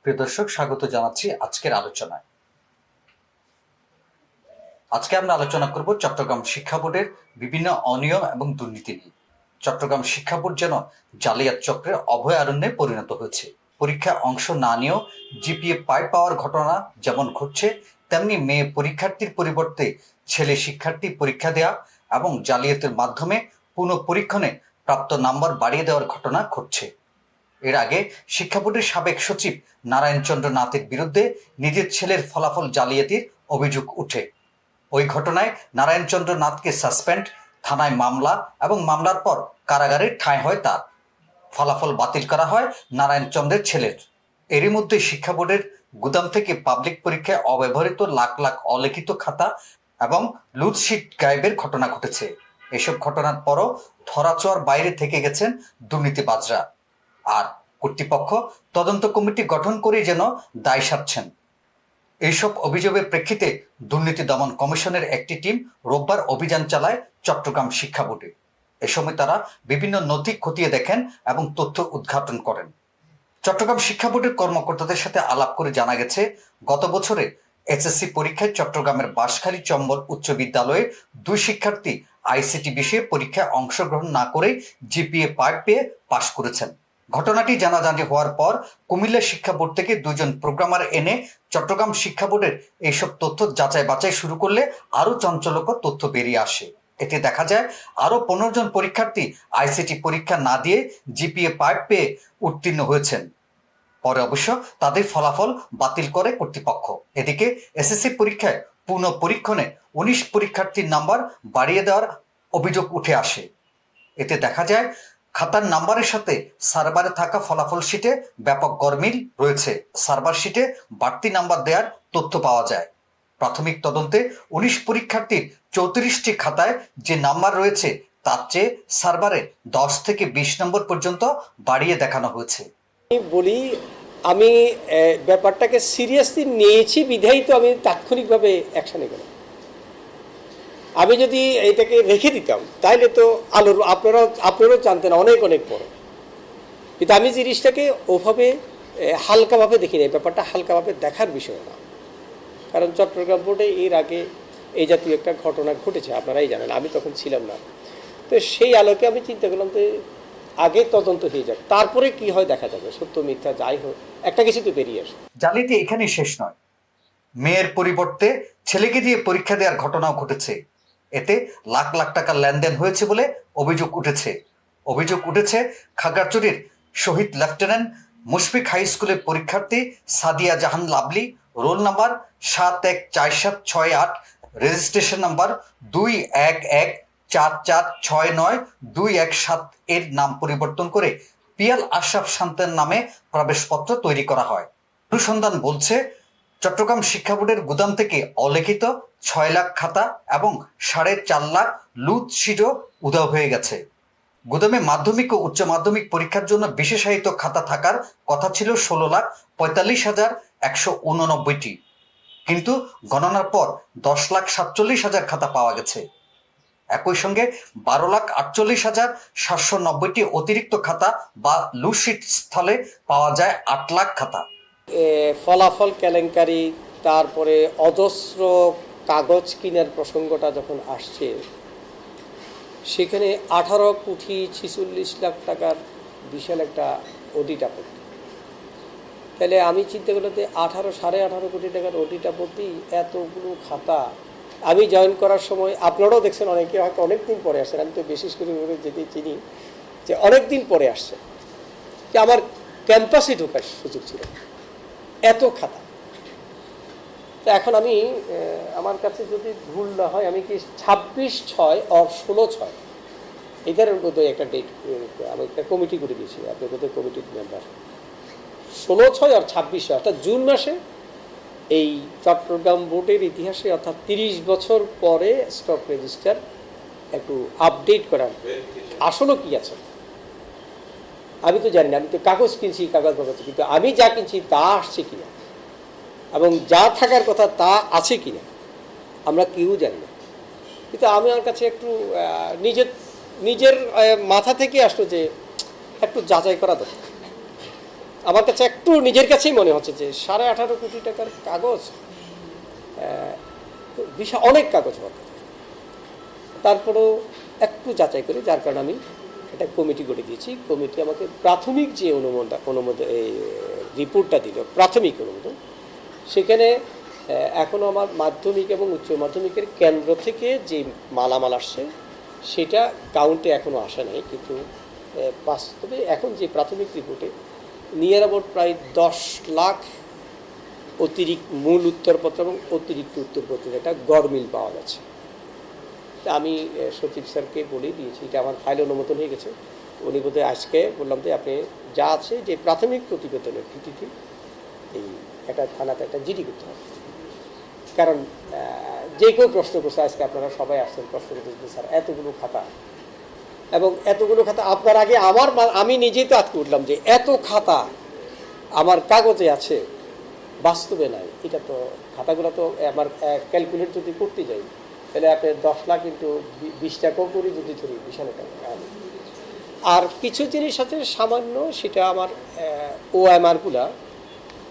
প্রিয় দর্শক, স্বাগত জানাচ্ছি আজকের আলোচনায়। আজকে আমরা আলোচনা করব চট্টগ্রাম শিক্ষা বোর্ডের বিভিন্ন অনিয়ম এবং দুর্নীতি নিয়ে। চট্টগ্রাম শিক্ষা বোর্ড যেন জালিয়াত চক্রের অভয়ারণ্যে পরিণত হয়েছে। পরীক্ষায় অংশ না নিয়েও জিপিএ 5 পাওয়ার ঘটনা যেমন ঘটছে, তেমনি মেয়ে পরীক্ষার্থীর পরিবর্তে ছেলে শিক্ষার্থী পরীক্ষা দেওয়া এবং জালিয়াতের মাধ্যমে পুনঃপরীক্ষণে প্রাপ্ত নাম্বার বাড়িয়ে দেওয়ার ঘটনা ঘটছে। এর আগে শিক্ষা বোর্ডের সাবেক সচিব নারায়ণচন্দ্র নাথের বিরুদ্ধে নিজের ছেলের ফলাফল জালিয়াতির অভিযোগ উঠে। ওই ঘটনায় নারায়ণচন্দ্র নাথকে সাসপেন্ড, থানায় মামলা এবং মামলার পর কারাগারে ঠাঁই হয় তার। ফলাফল বাতিল করা হয় নারায়ণচন্দ্রের ছেলের। এরই মধ্যে শিক্ষা বোর্ডের গুদাম থেকে পাবলিক পরীক্ষায় অব্যবহৃত লাখ লাখ অলিখিত খাতা এবং লুজশিট গায়েবের ঘটনা ঘটেছে। এসব ঘটনার পরও ধরাছোঁয়ার বাইরে থেকে গেছেন দুর্নীতিবাজরা, আর কর্তৃপক্ষ তদন্ত কমিটি গঠন করে যেন দায় সারছেন। এইসব অভিযোগের প্রেক্ষিতে দুর্নীতি দমন কমিশনের একটি টিম রোববার অভিযান চালায় চট্টগ্রাম শিক্ষা বোর্ডে। এ সময় তারা বিভিন্ন নথি খতিয়ে দেখেন এবং তথ্য উদ্ঘাটন করেন। চট্টগ্রাম শিক্ষা বোর্ডের কর্মকর্তাদের সাথে আলাপ করে জানা গেছে, গত বছরে এসএসসি পরীক্ষায় চট্টগ্রামের বাঁশখালী চম্বল উচ্চ বিদ্যালয়ে 2 শিক্ষার্থী আইসিটি বিষয়ে পরীক্ষায় অংশগ্রহণ না করে জিপিএ 5 পেয়ে পাশ করেছেন। ঘটনাটি জানাজানি হওয়ার পর কুমিল্লা শিক্ষা বোর্ড থেকে 2 জন প্রোগ্রামার এনে চট্টগ্রাম শিক্ষা বোর্ডের এইসব তথ্য যাচাই বাছাই শুরু করলে আরও চাঞ্চল্যকর তথ্য বেরিয়ে আসে। এতে দেখা যায় আরও 15 জন পরীক্ষার্থী আইসিটি পরীক্ষা না দিয়ে জিপিএ 5 পেয়ে উত্তীর্ণ হয়েছেন। পরে অবশ্য তাদের ফলাফল বাতিল করে কর্তৃপক্ষ। এদিকে এসএসসি পরীক্ষায় পুনঃপরীক্ষণে 19 পরীক্ষার্থীর নাম্বার বাড়িয়ে দেওয়ার অভিযোগ উঠে আসে। এতে দেখা যায় খাতার নাম্বারের সাথে সার্ভারে থাকা ফলাফল শিটে ব্যাপক গরমিল রয়েছে। সার্ভার শিটে বাড়তি নাম্বার দেওয়ার তথ্য পাওয়া যায়। প্রাথমিক তদন্তে 19 পরীক্ষার্থীর 34টি খাতায় যে নাম্বার রয়েছে তার চেয়ে সার্ভারে 10 থেকে 20 নম্বর পর্যন্ত বাড়িয়ে দেখানো হয়েছে। বলি আমি ব্যাপারটাকে সিরিয়াসলি নিয়েছি বিধায়ী তো আমি তাৎক্ষণিকভাবে অ্যাকশনে গেলাম। আমি যদি এটাকে রেখে দিতাম তাহলে তো আপনারাও জানতেন অনেক পরে। কিন্তু আমি জিনিসটাকে ওভাবে হালকাভাবে দেখি না। ব্যাপারটা হালকাভাবে দেখার বিষয় না, কারণ চট্টগ্রাম বোর্ডে এর আগে এই জাতীয় একটা ঘটনা ঘটেছে, আপনারাই জানেন, আমি তখন ছিলাম না। তো সেই আলোকে আমি চিন্তা করলাম যে আগে তদন্ত হয়ে যাক, তারপরে কি হয় দেখা যাবে, সত্য মিথ্যা যাই হোক একটা কিছু তো বেরিয়ে আসে। জালিয়াতি এখানেই শেষ নয়, মেয়ের পরিবর্তে ছেলেকে দিয়ে পরীক্ষা দেওয়ার ঘটনাও ঘটেছে। এতে লাখ লাখ টাকা লেনদেন হয়েছে বলে অভিযোগ উঠেছে খাগড়াছড়ির শহীদ লেফটেন্যান্ট মুশফিক হাই স্কুলের পরীক্ষার্থী Sadia Jahan Lovely, roll number 714768, registration number 2114469217 এর নাম পরিবর্তন করে পিয়াল আশরাফ শান্তের নামে প্রবেশপত্র তৈরি করা হয়। অনুসন্ধান বলছে, চট্টগ্রাম শিক্ষা বোর্ডের গুদাম থেকে অলিখিত 6 লাখ খাতা এবং 4.5 লাখ লুজ শিটও উধাও হয়ে গেছে। গুদামে মাধ্যমিক ও উচ্চ মাধ্যমিক পরীক্ষার জন্য বিশেষায়িত খাতা থাকার কথা ছিল 16,45,189টি, কিন্তু গণনার পর 10,47,000 খাতা পাওয়া গেছে। একই সঙ্গে 12,48,790টি অতিরিক্ত খাতা বা লুজ শিট স্থলে পাওয়া যায় 8 লাখ খাতা। ফলাফল কেলেঙ্কারি, তারপরে অজস্র কাগজ কেনার প্রসঙ্গটা যখন আসছে, সেখানে 18,46,00,000 টাকার বিশাল একটা অডিট আপত্তি। তাহলে আমি চিন্তা করলাম যে 18 কোটি টাকার অডিট আপত্তি, এতগুলো খাতা। আমি জয়েন করার সময় আপনারাও দেখছেন, অনেকে হয়তো অনেক দিন পরে আসছেন, আমি তো বিশেষ করে যেতে চিনি যে অনেক দিন পরে আসছে, যে আমার ক্যাম্পাসে ঢোকার সুযোগ ছিল এত খাতা। তো এখন আমি আমার কাছে যদি ভুল না হয়, আমি কি 26/6 আর 16/6 এদের বোধহয় একটা ডেট আমি একটা কমিটি করে দিয়েছি, আপনি বোধহয় কমিটির মেম্বার। 16/6 আর 26/6 অর্থাৎ জুন মাসে এই চট্টগ্রাম বোর্ডের ইতিহাসে অর্থাৎ 30 বছর পরে স্টক রেজিস্টার একটু আপডেট করার আসলে কি আছে আমি তো জানি না। আমি তো কাগজ কিনছি, কাগজ, কিন্তু আমি যা কিনছি তা আসছে কিনা এবং যা থাকার কথা তা আছে কিনা আমরা কেউ জানি না। কিন্তু আমি আমার কাছে একটু নিজের মাথা থেকে আসলো যে একটু যাচাই করা দরকার। আমার কাছে একটু নিজের কাছেই মনে হচ্ছে যে 18.5 কোটি টাকার কাগজ, বিশাল অনেক কাগজ আমার কাছে। তারপরেও একটু যাচাই করি, যার কারণে আমি একটা কমিটি করে দিয়েছি। কমিটি আমাকে প্রাথমিক যে অনুমোদন এই রিপোর্টটা দিল, প্রাথমিক অনুমোদন, সেখানে এখনও আমার মাধ্যমিক এবং উচ্চ মাধ্যমিকের কেন্দ্র থেকে যে মালামাল আসছে সেটা কাউন্টে এখনও আসে নাই, কিন্তু বাস্তবে এখন যে প্রাথমিক রিপোর্টে নিয়ার অ্যাবাউট প্রায় 10 লাখ অতিরিক্ত মূল উত্তরপত্র এবং অতিরিক্ত উত্তরপত্রের একটা গড়মিল পাওয়া গেছে। তা আমি সচিব স্যারকে বলেই দিয়েছি, এটা আমার ফাইল অনুমোদন হয়ে গেছে। উনি বোধহয় আজকে বললাম যে আপনি যা আছে যে প্রাথমিক প্রতিবেদনের ভিত্তিতে এই একটা থানাতে একটা জিডি করতে হবে। কারণ যে কেউ প্রশ্ন করছে, আজকে আপনারা সবাই আসছেন প্রশ্ন করতে, স্যার এতগুলো খাতা এবং এতগুলো খাতা আপনার আগে আমি নিজেই তো আটকে উঠলাম যে এত খাতা আমার কাগজে আছে, বাস্তবে নাই। এটা তো খাতাগুলো তো আমার ক্যালকুলেট যদি করতে যাই তাহলে আপনি 10 লাখ কিন্তু 20 টাকাও করে যদি ধরি, বিশাল টাকা। আর কিছু জিনিস আছে সামান্য, সেটা আমার ওএমআরগুলা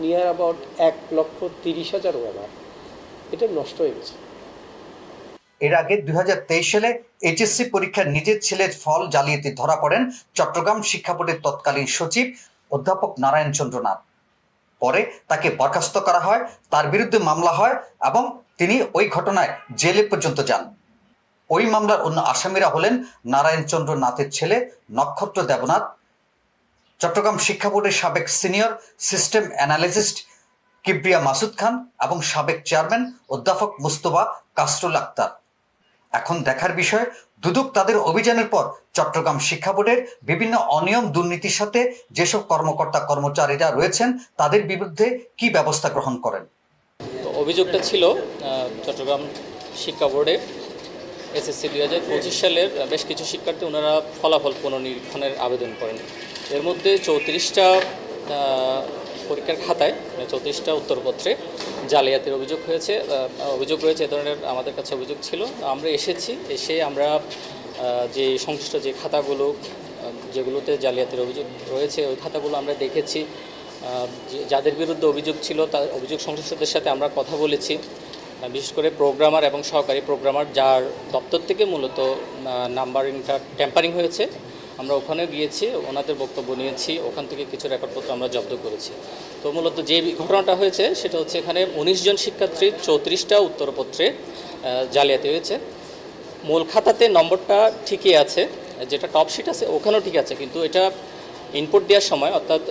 নিয়ার অ্যাবাউট 1,30,000 ওএমআর, এটা নষ্ট হয়ে গেছে। এর আগে 2023 সালে এইচএসসি পরীক্ষার নিজের ছেলের ফল জালিয়াতি ধরা পড়েন চট্টগ্রাম শিক্ষা বোর্ডের তৎকালীন সচিব অধ্যাপক নারায়ণ চন্দ্র নাথ। পরে তাকে বরখাস্ত করা হয়, তার বিরুদ্ধে মামলা হয় এবং তিনি ওই ঘটনায় জেলে পর্যন্ত যান। ওই মামলার অন্য আসামিরা হলেন নারায়ণ চন্দ্র নাথের ছেলে নক্ষত্র দেবনাথ, চট্টগ্রাম শিক্ষা বোর্ডের সাবেক senior system analyst Kibria Masud Khan এবং সাবেক চেয়ারম্যান অধ্যাপক মুস্তফা কাসরুল আক্তার। এখন দেখার বিষয়, দুদক তাদের অভিযানের পর চট্টগ্রাম শিক্ষা বোর্ডের বিভিন্ন অনিয়ম দুর্নীতির সাথে যেসব কর্মকর্তা কর্মচারীরা রয়েছেন তাদের বিরুদ্ধে কি ব্যবস্থা গ্রহণ করেন। অভিযোগটা ছিল চট্টগ্রাম শিক্ষা বোর্ডের এসএসসি 2025 সালের বেশ কিছু শিক্ষার্থী ওনারা ফলাফল পুনর্নিরীক্ষণের আবেদন করেন। এর মধ্যে 34টা পরীক্ষার খাতায় 34টা উত্তরপত্রে জালিয়াতির অভিযোগ রয়েছে। এ ধরনের আমাদের কাছে অভিযোগ ছিল। আমরা এসে আমরা যে সংশ্লিষ্ট যে খাতাগুলো যেগুলোতে জালিয়াতির অভিযোগ রয়েছে ওই খাতাগুলো আমরা দেখেছি। যাদের বিরুদ্ধে অভিযোগ ছিল তার অভিযোগ সংশ্লিষ্টদের সাথে আমরা কথা বলেছি, বিশেষ করে প্রোগ্রামার এবং সহকারী প্রোগ্রামার যার দপ্তর থেকে মূলত নাম্বারিংটা ট্যাম্পারিং হয়েছে। আমরা ওখানে গিয়েছি, ওনাদের বক্তব্য নিয়েছি, ওখান থেকে কিছু রেকর্ডপত্র আমরা জব্দ করেছি। তো মূলত যে ঘটনাটা হয়েছে সেটা হচ্ছে এখানে 19 জন শিক্ষার্থীর 34টা উত্তরপত্রে জালিয়াতি হয়েছে। মূল খাতাতে নম্বরটা ঠিকই আছে, যেটা টপ শিট আছে ওখানেও ঠিক আছে, কিন্তু এটা ইনপুট দেওয়ার সময়, অর্থাৎ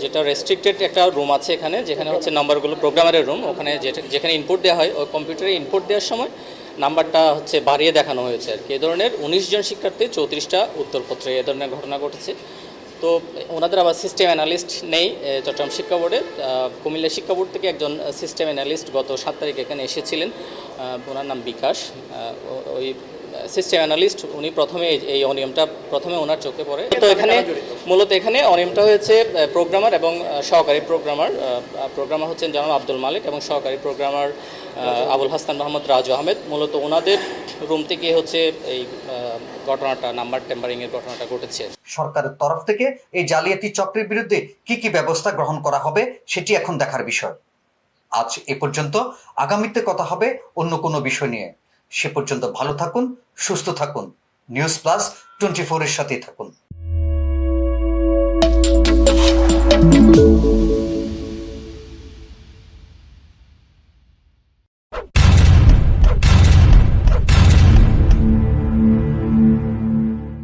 যেটা রেস্ট্রিক্টেড একটা রুম আছে এখানে, যেখানে হচ্ছে নাম্বারগুলো প্রোগ্রামারের রুম, ওখানে যেখানে ইনপুট দেওয়া হয় ওই কম্পিউটারে ইনপুট দেওয়ার সময় নাম্বারটা হচ্ছে বাড়িয়ে দেখানো হয়েছে আর কি। এ ধরনের 19 জন শিক্ষার্থী 34টা উত্তরপত্রে এ ধরনের ঘটনা ঘটেছে। তো ওনাদের আবার সিস্টেম অ্যানালিস্ট নেই চট্টগ্রাম শিক্ষা বোর্ডে। কুমিল্লা শিক্ষা বোর্ড থেকে একজন সিস্টেম অ্যানালিস্ট গত 7 তারিখ এখানে এসেছিলেন, ওনার নাম বিকাশ। ওই সিস্টেম অ্যানালিস্ট উনি প্রথমে এই অনিয়মটা ওনার চোখে পড়ে। তো মূলত এখানে অনিয়মটা হয়েছে প্রোগ্রামার এবং সহকারী প্রোগ্রামার হচ্ছেন জনাব আব্দুল মালিক এবং সহকারী প্রোগ্রামার আবুল হাসান মোহাম্মদ রাজু আহমেদ। মূলত ওনাদের রুম থেকে হচ্ছে এই ঘটনাটা, নাম্বার টেম্পারিংয়ের ঘটনাটা ঘটেছে। সরকারের তরফ থেকে এই জালিয়াতি চক্রের বিরুদ্ধে কি কি ব্যবস্থা গ্রহণ করা হবে সেটি এখন দেখার বিষয়। আজ এ পর্যন্ত, আগামীতে কথা হবে অন্য কোনো বিষয় নিয়ে। সে পর্যন্ত ভালো থাকুন, সুস্থ থাকুন, News Plus 24 এর সাথেই থাকুন।